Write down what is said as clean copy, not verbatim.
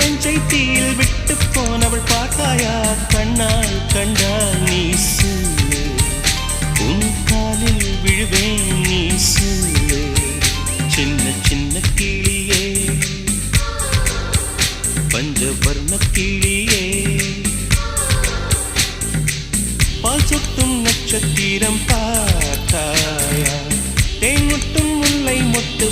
நெஞ்சை தீயில் விட்டு போனவள் பார்த்தாயா கண்ணால் கண்டால் நீ சொல்லு உன் காலில் விழுவேன் நீ சொல்லு சின்ன சின்ன கிளியே பஞ்சவர்ண கிளியே பால் சொட்டும் நட்சத்திரம் பார்த்தாயா தேன் முட்டும் முல்லை மொட்டு